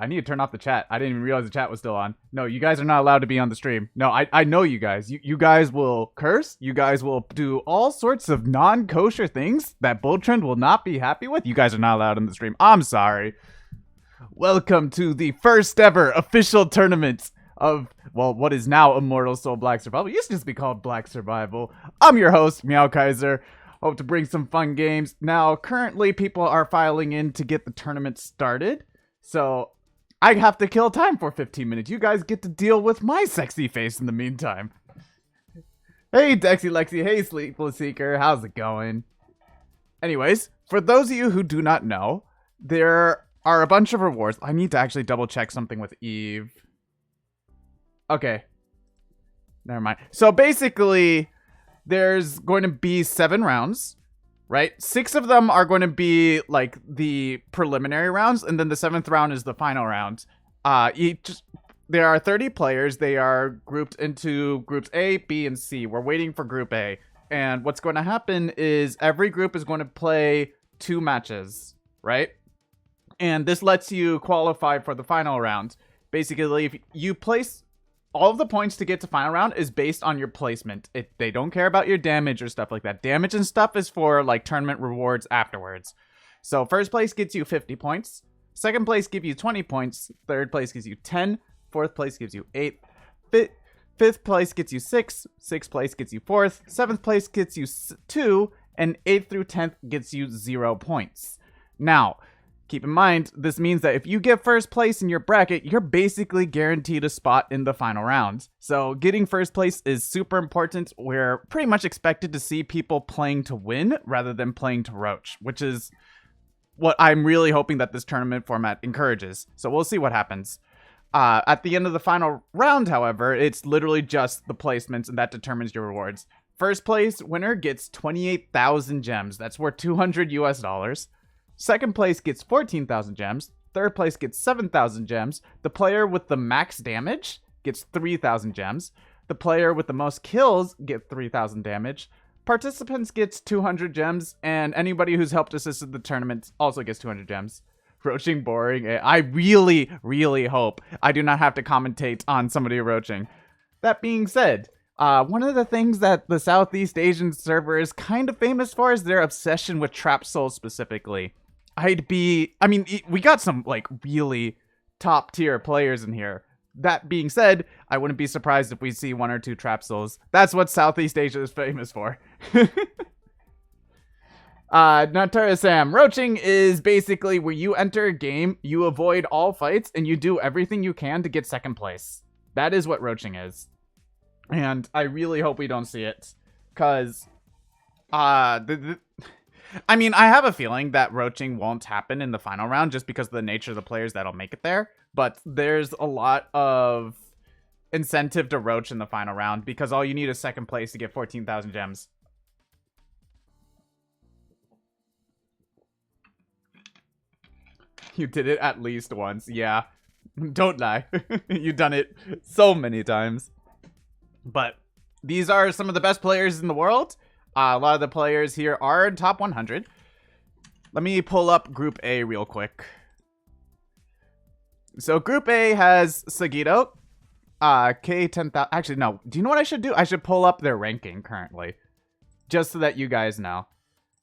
I need to turn off the chat. I didn't even realize the chat was still on. No, you guys are not allowed to be on the stream. No, I know you guys. You guys will curse. You guys will do all sorts of non-kosher things that Boltrend will not be happy with. You guys are not allowed on the stream. I'm sorry. Welcome to the first ever official tournament of, well, what is now Immortal Soul Black Survival. It used to just be called Black Survival. I'm your host, Meowkaiser. Hope to bring some fun games. Now, currently, people are filing in to get the tournament started. So I have to kill time for 15 minutes. You guys get to deal with my sexy face in the meantime. Hey, Dexy Lexi. Hey, Sleepless Seeker. How's it going? Anyways, for those of you who do not know, there are a bunch of rewards. I need to actually double check something with Eve. Okay. Never mind. So basically, there's going to be 7 rounds. Right? 6 of them are going to be like the preliminary rounds, and then the 7th round is the final round. There are 30 players. They are grouped into groups A, B, and C. We're waiting for group A. And what's going to happen is every group is going to play 2 matches, right? And this lets you qualify for the final round. Basically, if you place all of the points to get to final round is based on your placement. They don't care about your damage or stuff like that. Damage and stuff is for like tournament rewards afterwards. So first place gets you 50 points. Second place gives you 20 points. Third place gives you 10. Fourth place gives you 8. Fifth place gets you 6. Sixth place gets you 4th. Seventh place gets you 2. And 8th through 10th gets you 0 points. Now, keep in mind, this means that if you get first place in your bracket, you're basically guaranteed a spot in the final round. So getting first place is super important. We're pretty much expected to see people playing to win rather than playing to roach, which is what I'm really hoping that this tournament format encourages. So we'll see what happens. At the end of the final round, however, it's literally just the placements, and that determines your rewards. First place winner gets 28,000 gems. That's worth $200 US. Second place gets 14,000 gems. Third place gets 7,000 gems. The player with the max damage gets 3,000 gems. The player with the most kills get 3,000 damage. Participants gets 200 gems, and anybody who's helped assisted the tournament also gets 200 gems. Roaching boring. I really, really hope I do not have to commentate on somebody roaching. That being said, one of the things that the Southeast Asian server is kind of famous for is their obsession with Trap Souls specifically. We got some, like, really top-tier players in here. That being said, I wouldn't be surprised if we see 1 or 2 Trap Souls. That's what Southeast Asia is famous for. Natara Sam, roaching is basically where you enter a game, you avoid all fights, and you do everything you can to get second place. That is what roaching is. And I really hope we don't see it. Because, I have a feeling that roaching won't happen in the final round just because of the nature of the players that'll make it there. But there's a lot of incentive to roach in the final round because all you need is second place to get 14,000 gems. You did it at least once. Yeah. Don't lie. You've done it so many times. But these are some of the best players in the world. A lot of the players here are in top 100. Let me pull up Group A real quick. So Group A has Sagito, K10,000. Actually, no. Do you know what I should do? I should pull up their ranking currently, just so that you guys know.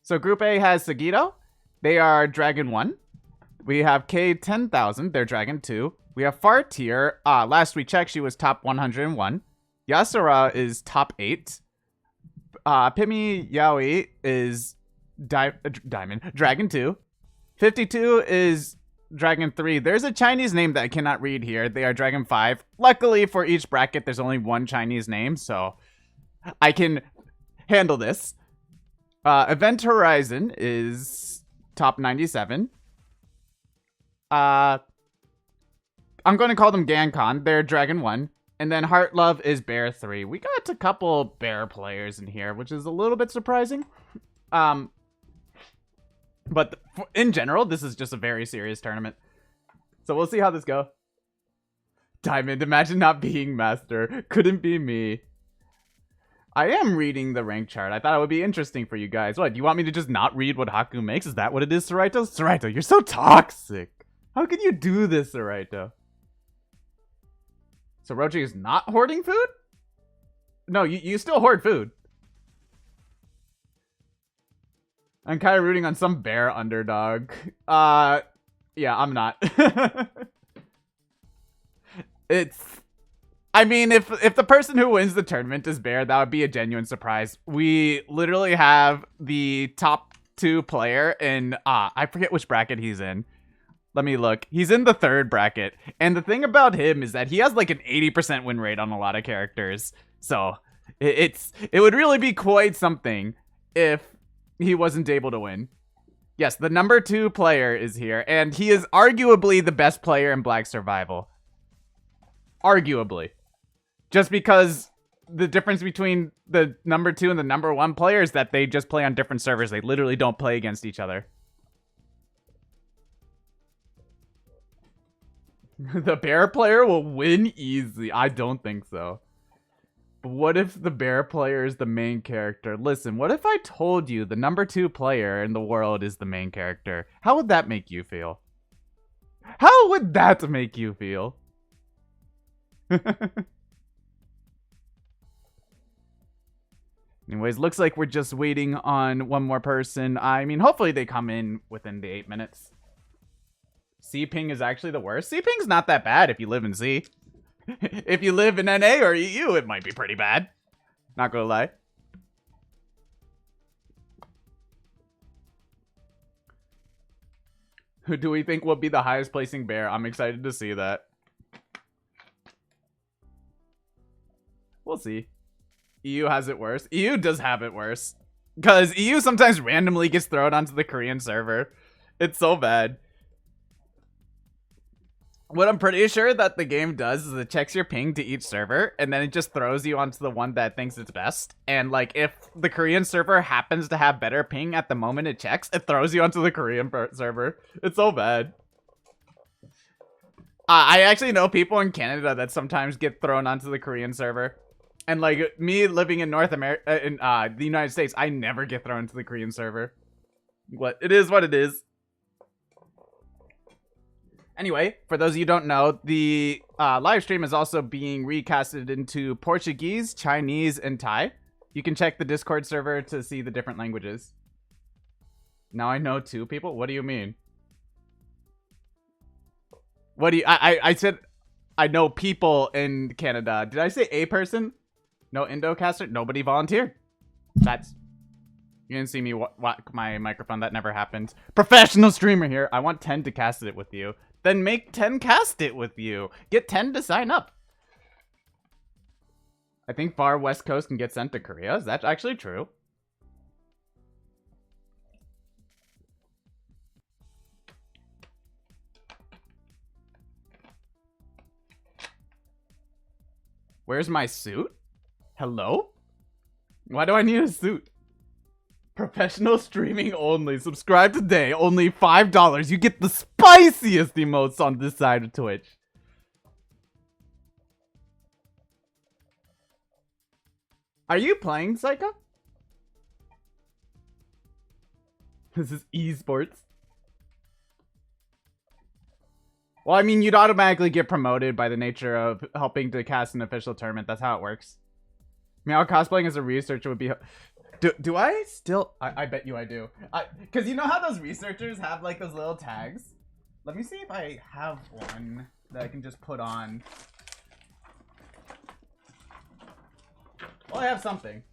So Group A has Sagito. They are Dragon 1. We have K10,000. They're Dragon 2. We have Fartier. Last we checked, she was top 101. Yasura is top 8. Pimi Yaoi is Diamond. Dragon 2. 52 is Dragon 3. There's a Chinese name that I cannot read here. They are Dragon 5. Luckily, for each bracket, there's only one Chinese name, so I can handle this. Event Horizon is top 97. I'm going to call them Gankon. They're Dragon 1. And then Heart Love is Bear 3. We got a couple Bear players in here, which is a little bit surprising. But in general, this is just a very serious tournament. So we'll see how this goes. Diamond, imagine not being master. Couldn't be me. I am reading the rank chart. I thought it would be interesting for you guys. What, do you want me to just not read what Haku makes? Is that what it is, Seraito? Seraito, you're so toxic. How can you do this, Araito? So Rochi is not hoarding food? No, you still hoard food. I'm kind of rooting on some bear underdog. Yeah, I'm not. I mean, if the person who wins the tournament is bear, that would be a genuine surprise. We literally have the top 2 player in, I forget which bracket he's in. Let me look. He's in the 3rd bracket. And the thing about him is that he has like an 80% win rate on a lot of characters. So it would really be quite something if he wasn't able to win. Yes, the number 2 player is here, and he is arguably the best player in Black Survival. Arguably. Just because the difference between the number 2 and the number 1 player is that they just play on different servers. They literally don't play against each other. The bear player will win easily. I don't think so. But what if the bear player is the main character? Listen, what if I told you the number 2 player in the world is the main character? How would that make you feel? How would that make you feel? Anyways, looks like we're just waiting on one more person. I mean, hopefully they come in within the 8 minutes. C ping is actually the worst. C ping's not that bad if you live in C. If you live in NA or EU, it might be pretty bad. Not gonna lie. Who do we think will be the highest placing bear? I'm excited to see that. We'll see. EU has it worse. EU does have it worse. Because EU sometimes randomly gets thrown onto the Korean server. It's so bad. What I'm pretty sure that the game does is it checks your ping to each server, and then it just throws you onto the one that thinks it's best. And, like, if the Korean server happens to have better ping at the moment it checks, it throws you onto the Korean server. It's so bad. I actually know people in Canada that sometimes get thrown onto the Korean server. And, like, me living in North America, in the United States, I never get thrown to the Korean server. It is what it is. Anyway, for those of you who don't know, the live stream is also being recasted into Portuguese, Chinese, and Thai. You can check the Discord server to see the different languages. Now I know 2 people? What do you mean? What do you... I said I know people in Canada. Did I say a person? No Indocaster? Nobody volunteered. That's... You didn't see me whack my microphone. That never happened. Professional streamer here. I want 10 to cast it with you. Then make 10 cast it with you. Get 10 to sign up. I think Far West Coast can get sent to Korea. Is that actually true? Where's my suit? Hello? Why do I need a suit? Professional streaming only. Subscribe today. Only $5. You get the spiciest emotes on this side of Twitch. Are you playing, Psycho? This is esports. Well, I mean, you'd automatically get promoted by the nature of helping to cast an official tournament. That's how it works. Meow cosplaying as a researcher would be... Do I still... I bet you I do. Because you know how those researchers have, like, those little tags? Let me see if I have one that I can just put on. Well, I have something.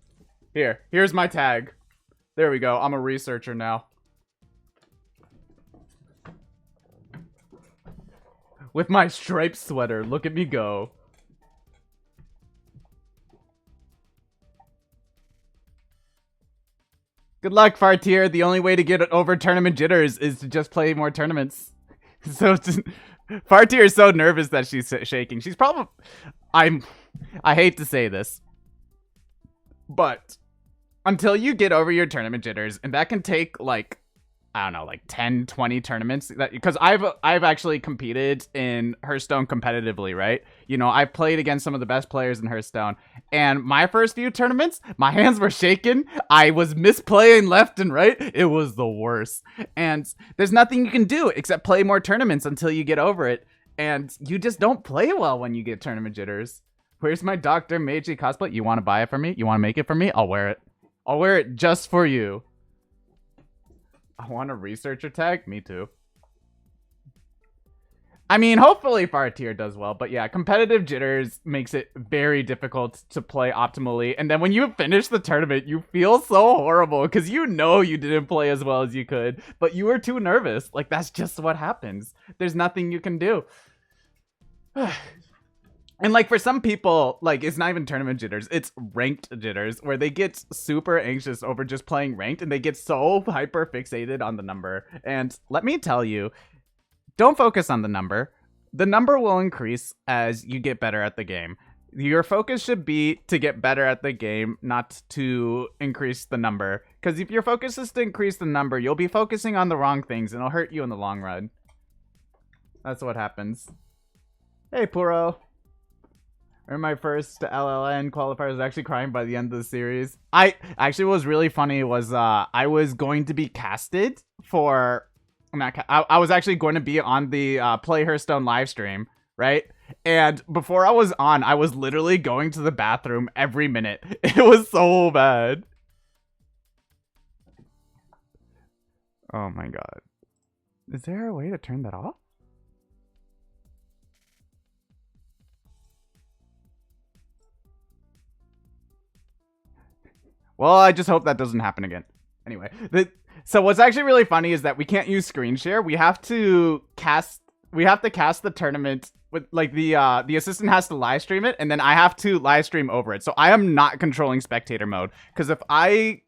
Here's my tag. There we go. I'm a researcher now. With my striped sweater. Look at me go. Good luck, Fartier. The only way to get over tournament jitters is to just play more tournaments. So, Fartier is so nervous that she's shaking. She's probably... I hate to say this. But, until you get over your tournament jitters, and that can take, like, I don't know, like 10, 20 tournaments, because I've actually competed in Hearthstone competitively, right? You know, I've played against some of the best players in Hearthstone, and my first few tournaments, my hands were shaking. I was misplaying left and right. It was the worst. And there's nothing you can do except play more tournaments until you get over it. And you just don't play well when you get tournament jitters. Where's my Dr. Meiji cosplay? You want to buy it for me? You want to make it for me? I'll wear it. I'll wear it just for you. I want a researcher tag? Me too. I mean, hopefully Fartier does well, but yeah, competitive jitters makes it very difficult to play optimally. And then when you finish the tournament, you feel so horrible because you know you didn't play as well as you could, but you were too nervous. Like, that's just what happens. There's nothing you can do. And like for some people, like it's not even tournament jitters, it's ranked jitters where they get super anxious over just playing ranked and they get so hyper fixated on the number. And let me tell you, don't focus on the number. The number will increase as you get better at the game. Your focus should be to get better at the game, not to increase the number. Because if your focus is to increase the number, you'll be focusing on the wrong things and it'll hurt you in the long run. That's what happens. Hey, Puro. My first LLN qualifier was actually crying by the end of the series. I actually, what was really funny was I was going to be casted for... I was actually going to be on the Play Hearthstone live stream, right? And before I was on, I was literally going to the bathroom every minute. It was so bad. Oh my god. Is there a way to turn that off? Well, I just hope that doesn't happen again. Anyway, so what's actually really funny is that we can't use screen share. We have to cast the tournament with like the assistant has to live stream it, and then I have to live stream over it. So I am not controlling spectator mode because if I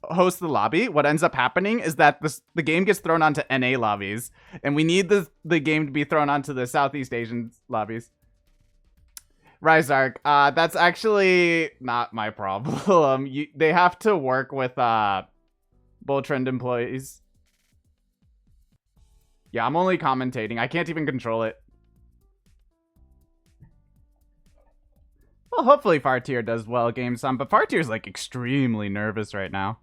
host the lobby, what ends up happening is that the game gets thrown onto NA lobbies, and we need the game to be thrown onto the Southeast Asian lobbies. Ryzark, that's actually not my problem. They have to work with Boltrend employees. Yeah, I'm only commentating. I can't even control it. Well, hopefully Fartier does well game some, but Fartier's like extremely nervous right now.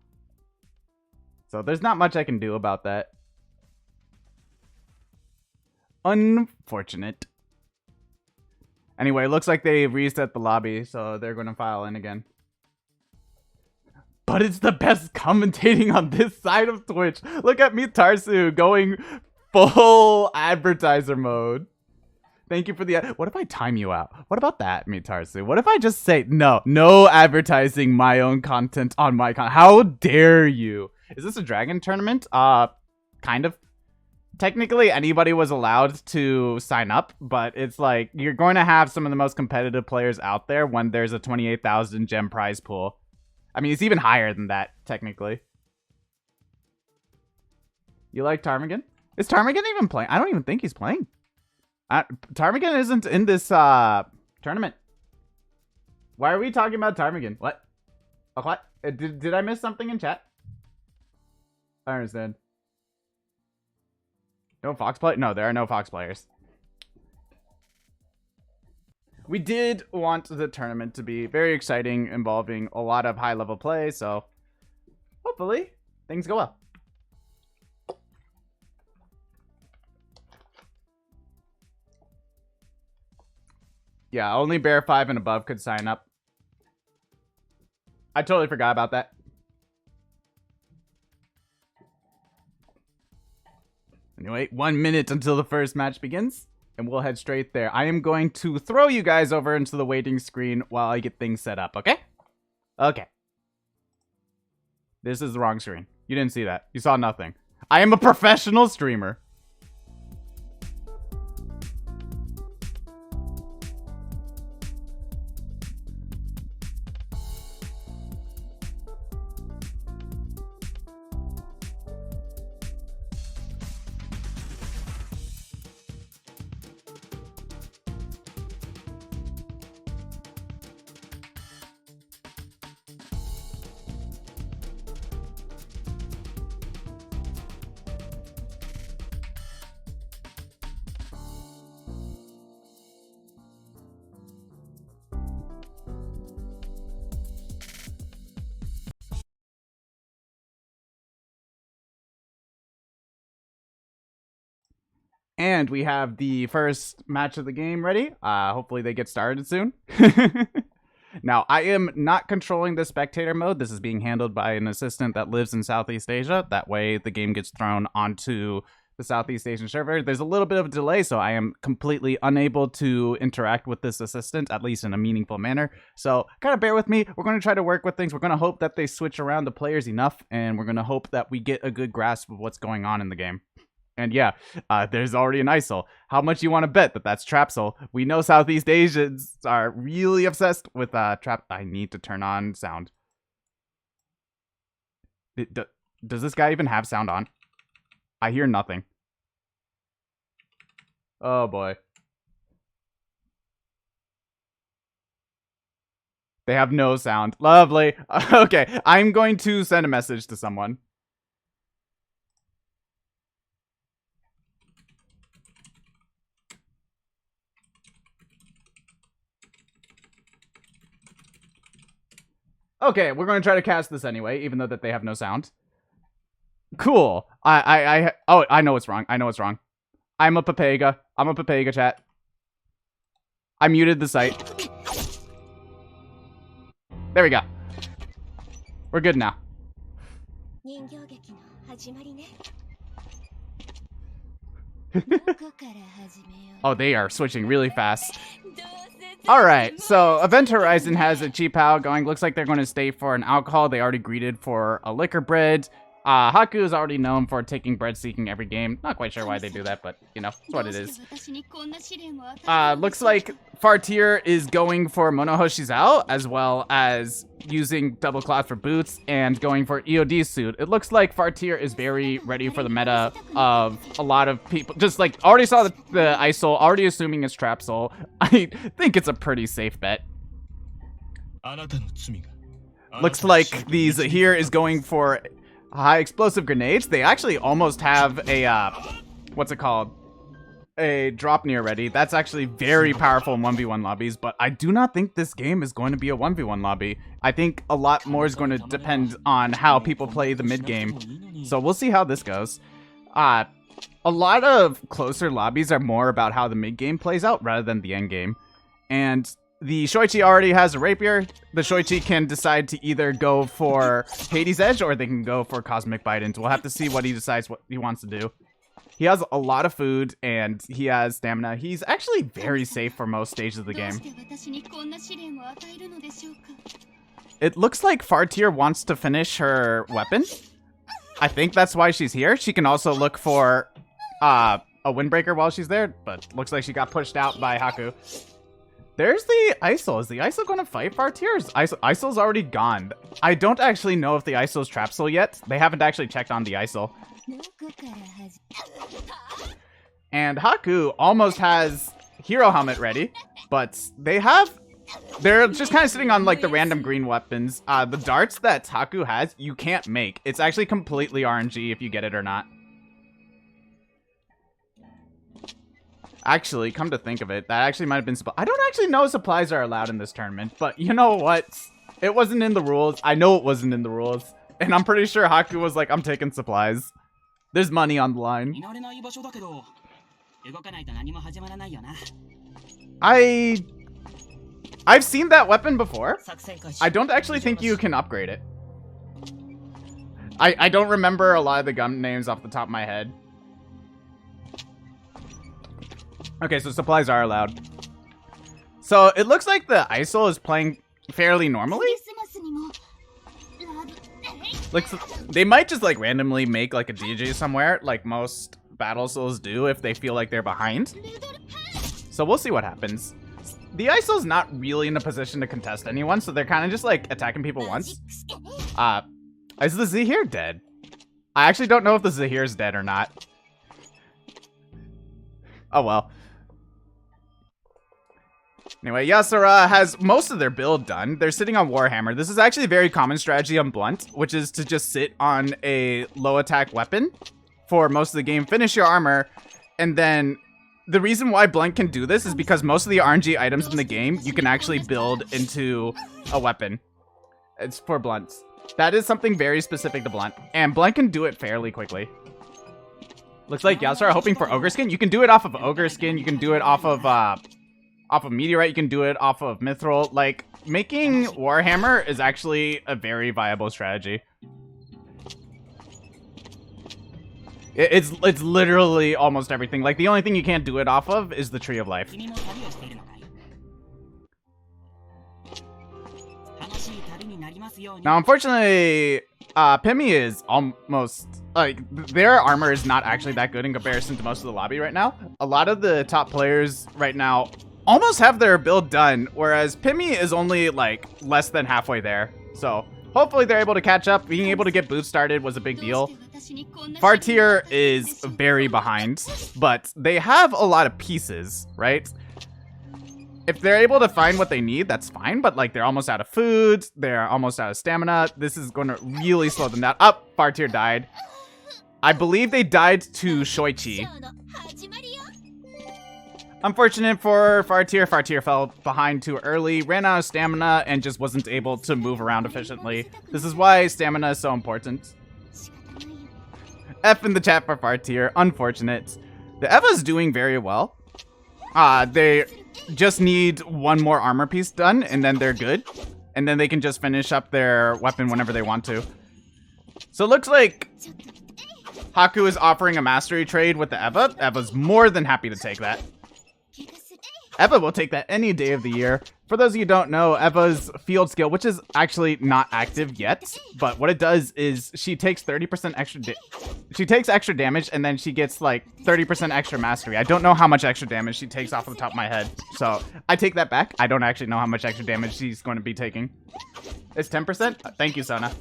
So there's not much I can do about that. Unfortunate. Anyway, it looks like they reset the lobby, so they're going to file in again. But it's the best commentating on this side of Twitch. Look at me, Tarsu, going full advertiser mode. Thank you for the... What if I time you out? What about that, me, Tarsu? What if I just say, no advertising my own content on my content? How dare you? Is this a dragon tournament? Kind of. Technically, anybody was allowed to sign up, but it's like you're going to have some of the most competitive players out there when there's a 28,000 gem prize pool. I mean, it's even higher than that, technically. You like Ptarmigan? Is Ptarmigan even playing? I don't even think he's playing. Ptarmigan isn't in this tournament. Why are we talking about Ptarmigan? What? What? Did I miss something in chat? I understand. No Fox play? No, there are no Fox players. We did want the tournament to be very exciting, involving a lot of high-level play, so hopefully things go well. Yeah, only Bear 5 and above could sign up. I totally forgot about that. Anyway, 1 minute until the first match begins, and we'll head straight there. I am going to throw you guys over into the waiting screen while I get things set up, okay? Okay. This is the wrong screen. You didn't see that. You saw nothing. I am a professional streamer. And we have the first match of the game ready. Hopefully they get started soon. Now, I am not controlling the spectator mode. This is being handled by an assistant that lives in Southeast Asia. That way, the game gets thrown onto the Southeast Asian server. There's a little bit of a delay, so I am completely unable to interact with this assistant, at least in a meaningful manner. So, kind of bear with me. We're going to try to work with things. We're going to hope that they switch around the players enough, and we're going to hope that we get a good grasp of what's going on in the game. And yeah, there's already an ISIL. How much you want to bet that that's Trap Soul? We know Southeast Asians are really obsessed with Trap. I need to turn on sound. Does this guy even have sound on? I hear nothing. Oh boy. They have no sound. Lovely. Okay, I'm going to send a message to someone. Okay, we're going to try to cast this anyway, even though that they have no sound. Cool. Oh, I know what's wrong. I know what's wrong. I'm a Papega. I'm a Papega, chat. I muted the site. There we go. We're good now. Oh, they are switching really fast. Alright, so Event Horizon has a cheap pal going. Looks like they're going to stay for an alcohol. They already greeted for a liquor bread. Haku is already known for taking bread seeking every game. Not quite sure why they do that, but, you know, it's what it is. Looks like Fartier is going for Monohoshizao, as well as using double cloth for boots and going for EOD suit. It looks like Fartier is very ready for the meta of a lot of people. Just like, already saw the ISIL, already assuming it's Trap Soul. I think it's a pretty safe bet. Looks like the Zahir is going for high explosive grenades. They actually almost have a, what's it called? A drop near ready. That's actually very powerful in 1v1 lobbies, but I do not think this game is going to be a 1v1 lobby. I think a lot more is going to depend on how people play the mid game. So we'll see how this goes. A lot of closer lobbies are more about how the mid game plays out rather than the end game. And the Shoichi already has a rapier. The Shoichi can decide to either go for Hades Edge or they can go for Cosmic Bidens. We'll have to see what he decides what he wants to do. He has a lot of food and he has stamina. He's actually very safe for most stages of the game. It looks like Fartier wants to finish her weapon. I think that's why she's here. She can also look for a windbreaker while she's there, but looks like she got pushed out by Haku. There's the ISIL. Is the ISIL going to fight Fartier? ISIL's already gone. I don't actually know if the ISIL's Trap Soul yet. They haven't actually checked on the ISIL. And Haku almost has Hero Helmet ready, but they're just kind of sitting on like the random green weapons. The darts that Haku has, you can't make. It's actually completely RNG if you get it or not. Actually, come to think of it, that actually might have been I don't actually know if supplies are allowed in this tournament, but you know what? It wasn't in the rules. I know it wasn't in the rules. And I'm pretty sure Haku was like, I'm taking supplies. There's money on the line. I've seen that weapon before. I don't actually think you can upgrade it. I don't remember a lot of the gun names off the top of my head. Okay, so supplies are allowed. So it looks like the ISIL is playing fairly normally. Like, they might just like randomly make like a DJ somewhere, like most Battle Souls do if they feel like they're behind. So we'll see what happens. The ISIL's not really in a position to contest anyone, so they're kind of just like attacking people once. Is the Zahir dead? I actually don't know if the Zahir's dead or not. Oh well. Anyway, Yasura has most of their build done. They're sitting on Warhammer. This is actually a very common strategy on Blunt, which is to just sit on a low attack weapon for most of the game, finish your armor, and then the reason why Blunt can do this is because most of the RNG items in the game you can actually build into a weapon. It's for Blunts. That is something very specific to Blunt, and Blunt can do it fairly quickly. Looks like Yasura hoping for Ogre Skin. You can do it off of Ogre Skin. You can do it off of Meteorite. You can do it off of Mithril. Like, making Warhammer is actually a very viable strategy. It's literally almost everything. Like, the only thing you can't do it off of is the Tree of Life. Now, unfortunately, Pimmy is almost, like, their armor is not actually that good in comparison to most of the lobby right now. A lot of the top players right now almost have their build done, whereas Pimmy is only, like, less than halfway there. So, hopefully they're able to catch up. Being able to get boots started was a big deal. Fartier is very behind, but they have a lot of pieces, right? If they're able to find what they need, that's fine, but like they're almost out of food, they're almost out of stamina. This is going to really slow them down. Fartier died. I believe they died to Shoichi. Unfortunate for Fartier. Fartier fell behind too early, ran out of stamina, and just wasn't able to move around efficiently. This is why stamina is so important. F in the chat for Fartier. Unfortunate. The Eva's doing very well. They just need one more armor piece done, and then they're good. And then they can just finish up their weapon whenever they want to. So it looks like Haku is offering a mastery trade with the Eva. Eva's more than happy to take that. Eva will take that any day of the year. For those of you who don't know, Eva's field skill, which is actually not active yet, but what it does is she takes 30% extra she takes extra damage, and then she gets like 30% extra mastery. I don't know how much extra damage she takes off the top of my head, so I take that back. I don't actually know how much extra damage she's going to be taking. It's 10%? Thank you, Sona.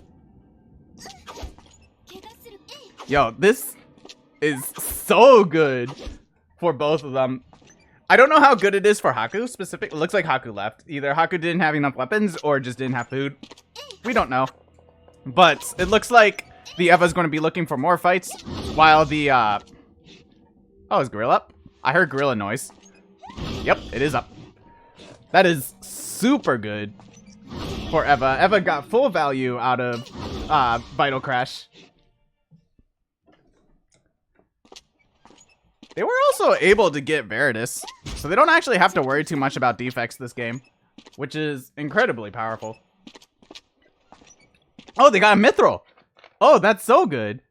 Yo, this is so good for both of them. I don't know how good it is for Haku specific. It looks like Haku left. Either Haku didn't have enough weapons or just didn't have food. We don't know. But it looks like the Eva's going to be looking for more fights while the, oh, is Gorilla up? I heard Gorilla noise. Yep, it is up. That is super good for Eva. Eva got full value out of Vital Crash. They were also able to get Veritas, so they don't actually have to worry too much about defects this game, which is incredibly powerful. Oh, they got a Mithril! Oh, that's so good.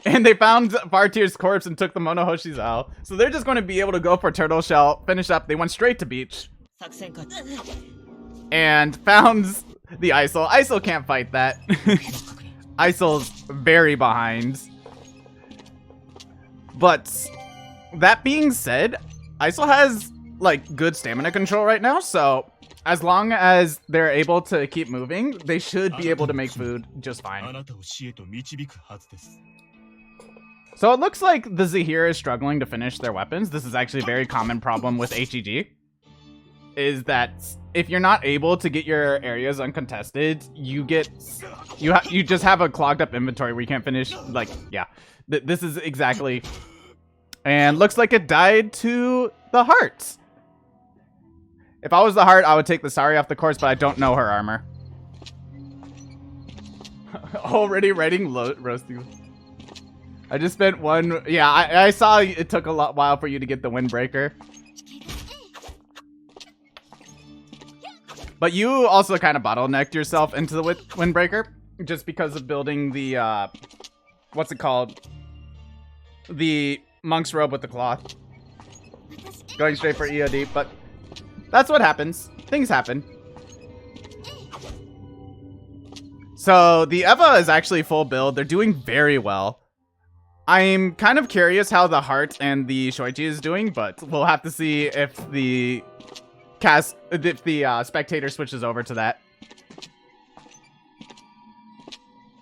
And they found Fartier's corpse and took the Monohoshi's Owl. So they're just going to be able to go for Turtle Shell, finish up. They went straight to beach. And found the Isol. Isol can't fight that. Isol's very behind. But that being said, Isol has like good stamina control right now, so as long as they're able to keep moving, they should be able to make food just fine. So it looks like the Zahir is struggling to finish their weapons. This is actually a very common problem with HEG. Is that if you're not able to get your areas uncontested, you just have a clogged up inventory where you can't finish. Like, yeah, this is exactly. And looks like it died to the heart. If I was the heart, I would take the Sari off the course, but I don't know her armor. Already writing roasting. I just spent one. Yeah, I saw it took a while for you to get the Windbreaker. But you also kind of bottlenecked yourself into the Windbreaker just because of building the, what's it called? The monk's robe with the cloth. Going straight for EOD, but that's what happens. Things happen. So the Eva is actually full build. They're doing very well. I'm kind of curious how the Heart and the Shoichi is doing, but we'll have to see if the spectator switches over to that.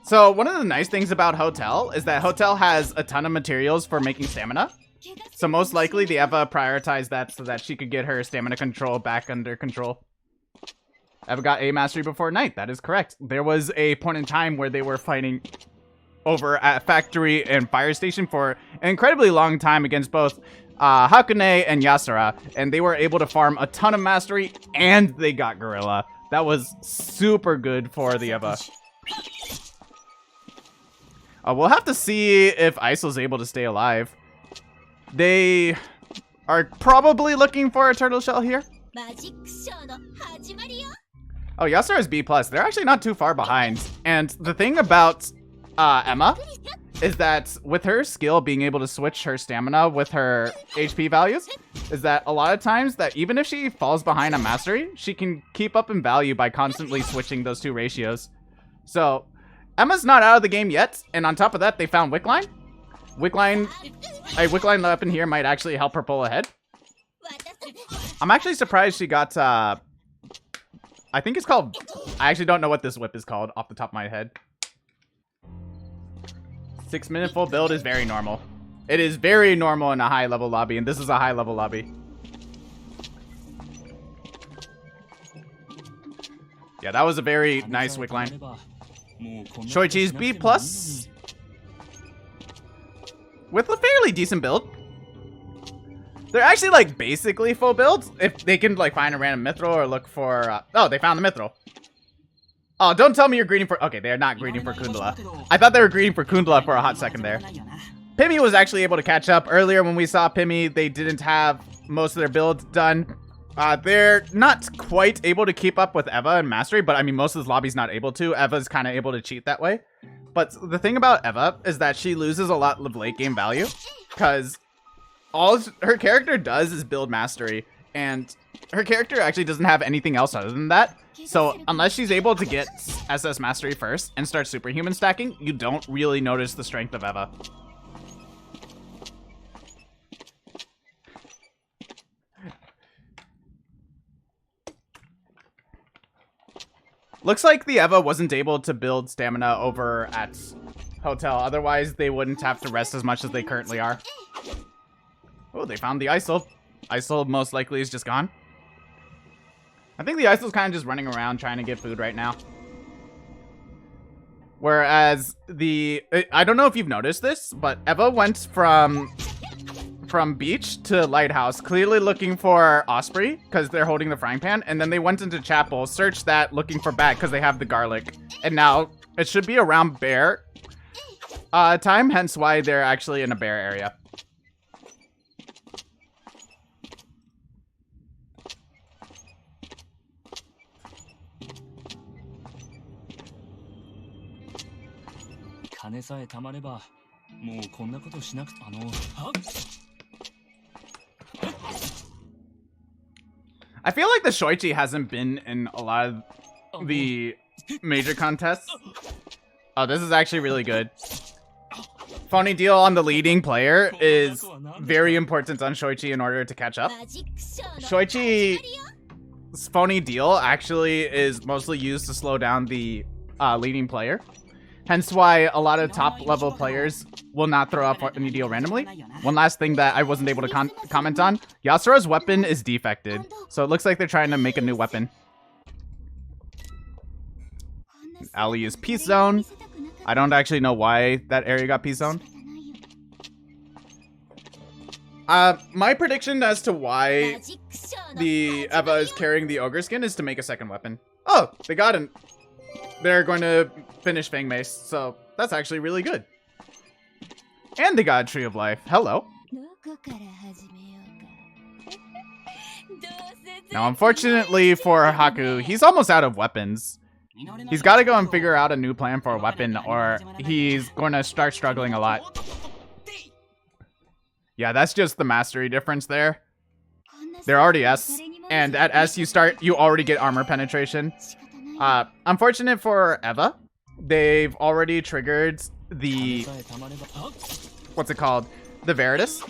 So one of the nice things about Hotel is that Hotel has a ton of materials for making stamina. So most likely the Eva prioritized that so that she could get her stamina control back under control. Eva got a mastery before night. That is correct. There was a point in time where they were fighting over at Factory and Fire Station for an incredibly long time against both Hakune and Yasura, and they were able to farm a ton of mastery, and they got Gorilla. That was super good for the Eva. We'll have to see if Isol's able to stay alive. They are probably looking for a turtle shell here. Oh, Yasura is B+. They're actually not too far behind. And the thing about Emma is that with her skill being able to switch her stamina with her HP values, is that a lot of times that even if she falls behind on mastery, she can keep up in value by constantly switching those two ratios. So Emma's not out of the game yet, and on top of that, they found Wickline. A Wickline weapon here might actually help her pull ahead. I'm actually surprised she got, I think it's called, I actually don't know what this whip is called off the top of my head. 6-minute full build is very normal. It is very normal in a high level lobby, and this is a high level lobby. Yeah, that was a very nice Wickline. Shoichi's B+, with a fairly decent build. They're actually like basically full builds if they can like find a random mithril or look for oh, they found the mithril. Oh, don't tell me you're greeting for, okay, they're not greeting for Kundala. I thought they were greeting for Kundala for a hot second there. Pimmy was actually able to catch up. Earlier when we saw Pimmy, they didn't have most of their builds done. They're not quite able to keep up with Eva and Mastery, but I mean, most of this lobby's not able to. Eva's kind of able to cheat that way. But the thing about Eva is that she loses a lot of late game value because all her character does is build Mastery, and her character actually doesn't have anything else other than that. So unless she's able to get SS Mastery first and start superhuman stacking, you don't really notice the strength of Eva. Looks like the Eva wasn't able to build stamina over at Hotel. Otherwise, they wouldn't have to rest as much as they currently are. Oh, they found the Isol. Isol most likely is just gone. I think the Isol's kind of just running around trying to get food right now. Whereas the... I don't know if you've noticed this, but Eva went from beach to lighthouse, clearly looking for Osprey because they're holding the frying pan, and then they went into chapel, searched that, looking for bat because they have the garlic, and now it should be around bear time, hence why they're actually in a bear area. I feel like the Shoichi hasn't been in a lot of the major contests. Oh, this is actually really good. Phony deal on the leading player is very important on Shoichi in order to catch up. Shoichi's phony deal actually is mostly used to slow down the leading player. Hence why a lot of top level players will not throw up any deal randomly. One last thing that I wasn't able to comment on. Yasura's weapon is defected. So it looks like they're trying to make a new weapon. Ali is peace zone. I don't actually know why that area got peace zoned. My prediction as to why the Eva is carrying the ogre skin is to make a second weapon. Oh, they got him. They're going to finish Fang Mace, so that's actually really good. And they got a Tree of Life. Hello. Now, unfortunately for Haku, he's almost out of weapons. He's got to go and figure out a new plan for a weapon, or he's going to start struggling a lot. Yeah, that's just the mastery difference there. They're already S, and at S you already get armor penetration. Unfortunate for Eva, they've already triggered the, what's it called? The Veritas.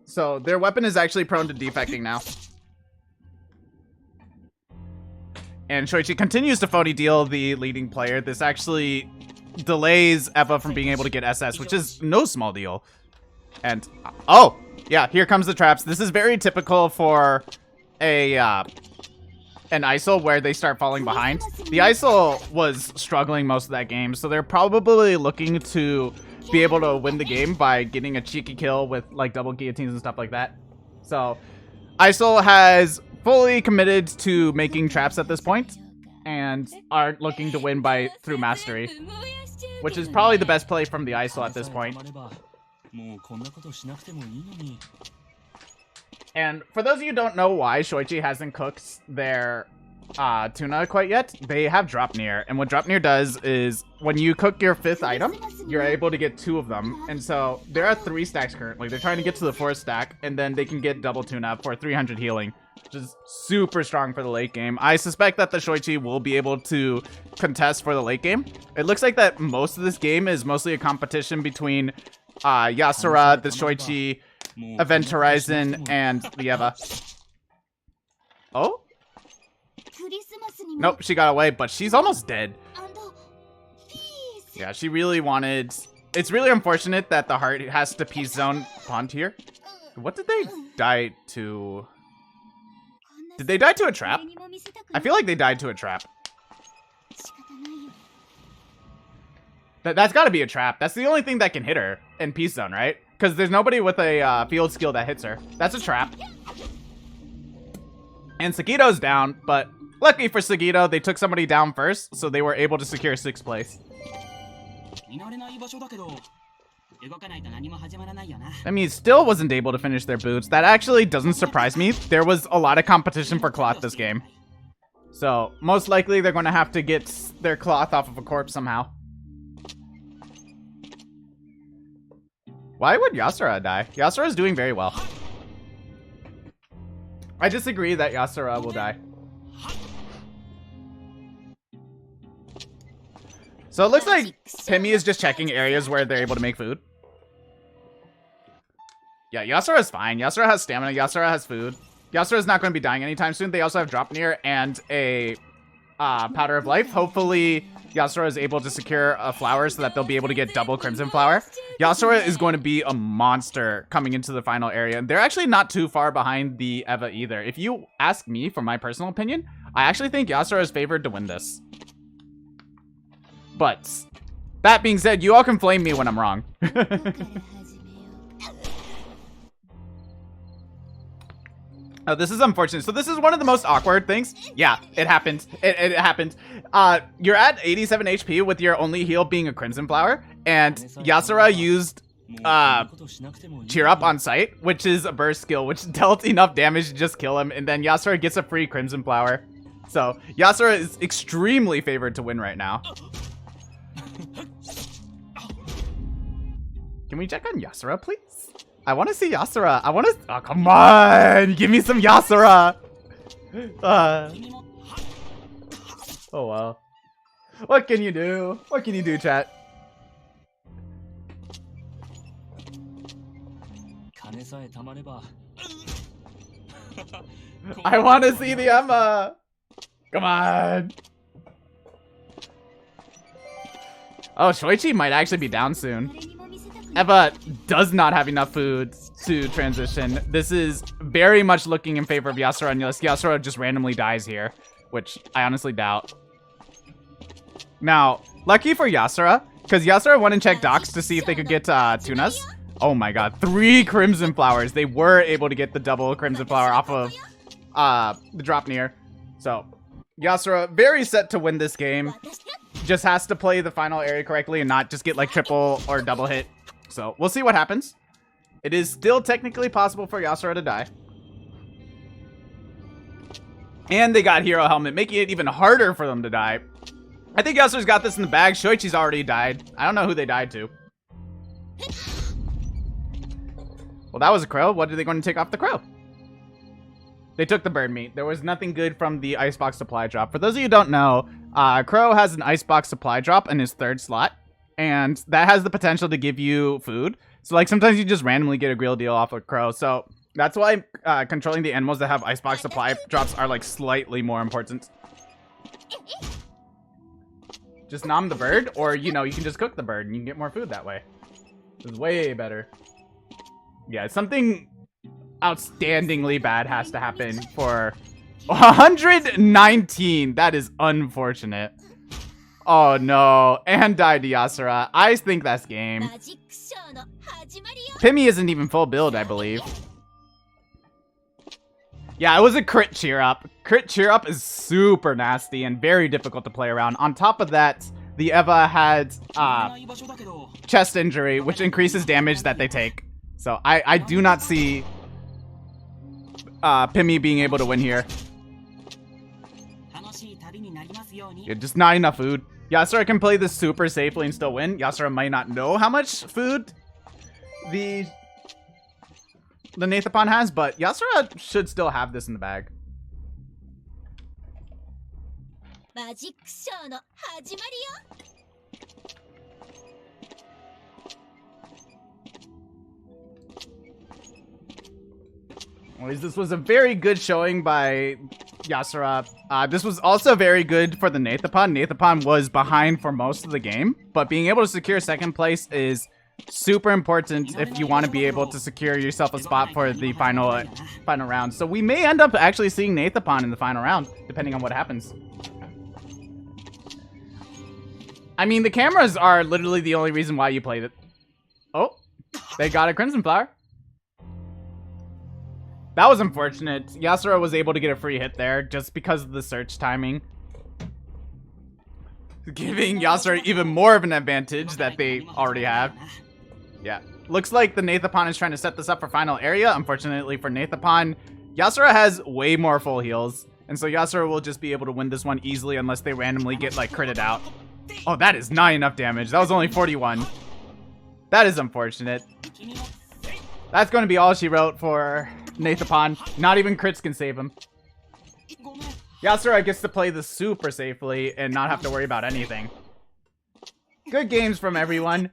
So their weapon is actually prone to defecting now. And Shoichi continues to phony deal the leading player. This actually delays Eva from being able to get SS, which is no small deal. And, oh, yeah, here comes the traps. This is very typical for an ISIL where they start falling behind. The ISIL was struggling most of that game, so they're probably looking to be able to win the game by getting a cheeky kill with like double guillotines and stuff like that. So ISIL has fully committed to making traps at this point, and are looking to win through mastery, which is probably the best play from the ISO at this point. And for those of you who don't know why Shoichi hasn't cooked their tuna quite yet, they have drop near, and what drop near does is when you cook your 5th item, you're able to get 2 of them, and so there are 3 stacks currently. They're trying to get to the 4th stack, and then they can get double tuna for 300 healing, which is super strong for the late game. I suspect that the Shoichi will be able to contest for the late game. It looks like that most of this game is mostly a competition between Yasura, the Shoichi, Event Horizon, and the Eva. Oh? Nope, she got away, but she's almost dead. Yeah, she really wanted... It's really unfortunate that the heart has to peace zone pond here. What did they die to? Did they die to a trap? I feel like they died to a trap. That's got to be a trap. That's the only thing that can hit her in peace zone, right? Because there's nobody with a field skill that hits her. That's a trap. And Sagito's down, but lucky for Sagito, they took somebody down first, so they were able to secure 6th place. I mean, still wasn't able to finish their boots. That actually doesn't surprise me. There was a lot of competition for cloth this game. So, most likely they're going to have to get their cloth off of a corpse somehow. Why would Yasura die? Yasura is doing very well. I disagree that Yasura will die. So it looks like Pimmy is just checking areas where they're able to make food. Yeah, Yasura is fine. Yasura has stamina. Yasura has food. Yasura is not going to be dying anytime soon. They also have drop near and a powder of life. Hopefully, Yasura is able to secure a flower so that they'll be able to get double crimson flower. Yasura is going to be a monster coming into the final area. And they're actually not too far behind the Eva either. If you ask me, for my personal opinion, I actually think Yasura is favored to win this. But that being said, you all can flame me when I'm wrong. Oh, this is unfortunate. So this is one of the most awkward things. Yeah, it happened. It happened. You're at 87 HP with your only heal being a Crimson Flower, and Yasura used Cheer Up on sight, which is a burst skill, which dealt enough damage to just kill him, and then Yasura gets a free Crimson Flower. So Yasura is extremely favored to win right now. Can we check on Yasura, please? I want to see Yasura. I want to... Oh, come on! Give me some Yasura! Oh, well. What can you do? What can you do, chat? I want to see the Emma! Come on! Oh, Shoichi might actually be down soon. Eva does not have enough food to transition. This is very much looking in favor of Yasura, unless Yasura just randomly dies here, which I honestly doubt. Now, lucky for Yasura, because Yasura went and checked docks to see if they could get tunas. Oh my god, 3 Crimson Flowers. They were able to get the double Crimson Flower off of the drop near. So, Yasura very set to win this game. Just has to play the final area correctly and not just get like triple or double hit. So we'll see what happens. It is still technically possible for Yasura to die. And they got Hero Helmet, making it even harder for them to die. I think Yasura's got this in the bag. Shoichi's already died. I don't know who they died to. Well, that was a crow. What are they going to take off the crow? They took the bird meat. There was nothing good from the icebox supply drop. For those of you who don't know, Crow has an icebox supply drop in his 3rd slot, and that has the potential to give you food. So, like, sometimes you just randomly get a real deal off of Crow. So, that's why controlling the animals that have icebox supply drops are, like, slightly more important. Just nom the bird, or, you know, you can just cook the bird and you can get more food that way. It's way better. Yeah, something outstandingly bad has to happen for 119. That is unfortunate. Oh no, and died to Yasura. I think that's game. Pimmy isn't even full build, I believe. Yeah, it was a crit cheer up. Crit cheer up is super nasty and very difficult to play around. On top of that, the Eva had chest injury, which increases damage that they take. So I do not see Pimmy being able to win here. Yeah, just not enough food. Yasura can play this super safely and still win. Yasura might not know how much food the Nathapon has, but Yasura should still have this in the bag. Anyways, this was a very good showing by Yasura. This was also very good for the Nathapon. Nathapon was behind for most of the game, but being able to secure second place is super important if you want to be able to secure yourself a spot for the final round. So we may end up actually seeing Nathapon in the final round, depending on what happens. I mean, the cameras are literally the only reason why you played it. Oh, they got a Crimson Flower. That was unfortunate. Yasura was able to get a free hit there just because of the search timing, giving Yasura even more of an advantage that they already have. Yeah. Looks like the Nathapon is trying to set this up for final area. Unfortunately for Nathapon, Yasura has way more full heals. And so Yasura will just be able to win this one easily unless they randomly get, like, critted out. Oh, that is not enough damage. That was only 41. That is unfortunate. That's going to be all she wrote for Nathapon. Not even crits can save him. Yasura gets to play this super safely and not have to worry about anything. Good games from everyone,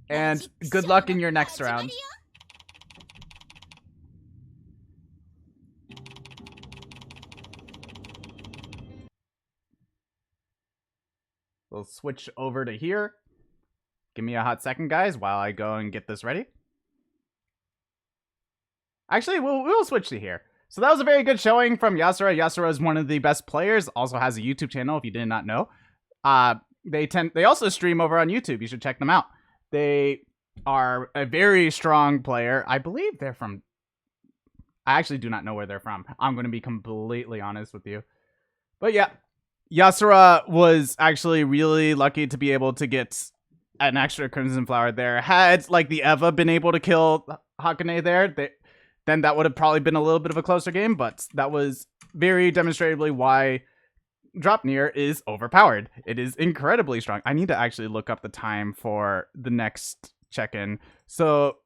and good luck in your next round. We'll switch over to here. Give me a hot second, guys, while I go and get this ready. Actually, we'll switch to here. So that was a very good showing from Yasura. Yasura is one of the best players. Also has a YouTube channel, if you did not know. They also stream over on YouTube. You should check them out. They are a very strong player. I believe they're from... I actually do not know where they're from. I'm going to be completely honest with you. But yeah, Yasura was actually really lucky to be able to get an extra Crimson Flower there. Had, like, the Eva been able to kill Hakane there, then that would have probably been a little bit of a closer game, but that was very demonstratively why Dropnir is overpowered. It is incredibly strong. I need to actually look up the time for the next check-in. So